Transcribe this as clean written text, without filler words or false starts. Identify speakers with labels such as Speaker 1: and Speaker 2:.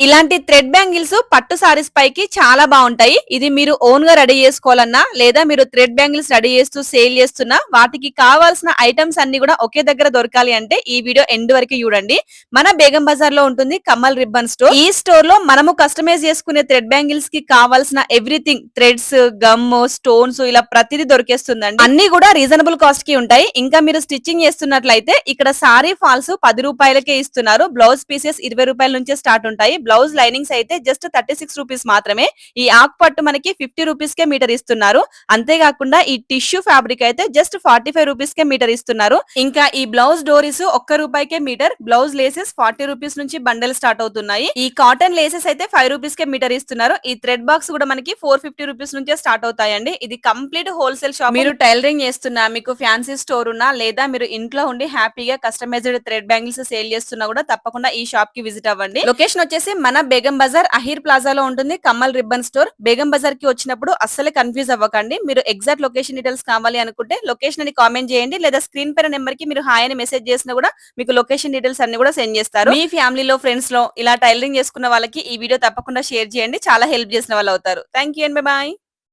Speaker 1: ఇలాంటి thread bangles పట్టు సారీస్ పైకి చాలా బాగుంటాయి. ఇది మీరు ఓన్ గా రెడీ చేసుకోవాలన్నా లేదా మీరు థ్రెడ్ బ్యాంగిల్స్ రెడీ చేస్తూ సేల్ చేస్తున్నా వాటికి కావాల్సిన ఐటమ్స్ అన్ని కూడా ఒకే దగ్గర దొరకాలి అంటే ఈ వీడియో ఎండ్ వరకు చూడండి. మన బేగం బజార్ లో ఉంటుంది కమల్ రిబ్బన్ స్టోర్. ఈ స్టోర్ లో మనము కస్టమైజ్ చేసుకునే థ్రెడ్ బ్యాంగిల్స్ కి కావాల్సిన ఎవ్రీథింగ్ థ్రెడ్స్, గమ్, స్టోన్స్ ఇలా ప్రతిదీ దొరికేస్తుందండి. అన్ని కూడా రీజనబుల్ కాస్ట్ కి ఉంటాయి. ఇంకా మీరు స్టిచ్చింగ్ చేస్తున్నట్లయితే ఇక్కడ సారీ ఫాల్స్ 10 రూపాయలకే ఇస్తున్నారు. బ్లౌజ్ పీసెస్ 20 రూపాయల నుంచే స్టార్ట్ ఉంటాయి. బ్లౌజ్ లైనింగ్స్ అయితే జస్ట్ 36 రూపీస్ మాత్రమే. ఈ ఆకు పట్టు మనకి 50 రూపీస్ కే మీటర్ ఇస్తున్నారు. అంతేకాకుండా ఈ టిష్యూ ఫ్యాబ్రిక్ అయితే జస్ట్ 45 రూపీస్ కే మీటర్ ఇస్తున్నారు. ఇంకా ఈ బ్లౌజ్ డోరీస్ 1 రూపాయికే మీటర్. బ్లౌజ్ లేసెస్ 40 రూపీస్ నుంచి బండల్ స్టార్ట్ అవుతున్నాయి. ఈ కాటన్ లేసెస్ అయితే 5 రూపీస్ కే మీటర్ ఇస్తున్నారు. ఈ థ్రెడ్ బాక్స్ కూడా మనకి 450 రూపీస్ నుంచే స్టార్ట్ అవుతాయండి. ఇది కంప్లీట్ హోల్సేల్ షాప్. మీరు టైలరింగ్ చేస్తున్నా, మీకు ఫ్యాన్సీ స్టోర్ ఉన్నా లేదా మీరు ఇంట్లో ఉండి హ్యాపీగా కస్టమైజ్డ్ థ్రెడ్ బ్యాంగిల్స్ సేల్ చేస్తున్నా కూడా తప్పకుండా ఈ షాప్ కి విజిట్ అవ్వండి. లొకేషన్ వచ్చేసి మన బేగం బజార్ అహీర్ ప్లాజాలో ఉంటుంది కమల్ రిబ్బన్ స్టోర్. బేగం బజార్ కి వచ్చినప్పుడు అస్సలే కన్ఫ్యూజ్ అవ్వకండి. మీరు ఎగ్జాక్ట్ లొకేషన్ డీటెయిల్స్ కావాలి అనుకుంటే లొకేషన్ అని కామెంట్ చేయండి లేదా స్క్రీన్ పైన నెంబర్ కి మీరు హాయ్ అని మెసేజ్ చేసినా కూడా మీకు లొకేషన్ డీటెయిల్స్ అన్ని కూడా సెండ్ చేస్తారు. మీ ఫ్యామిలీలో ఫ్రెండ్స్ లో ఇలా టైలరింగ్ చేసుకున్న వాళ్ళకి ఈ వీడియో తప్పకుండా షేర్ చేయండి. చాలా హెల్ప్ చేసిన వాళ్ళు అవుతారు. Thank you and by.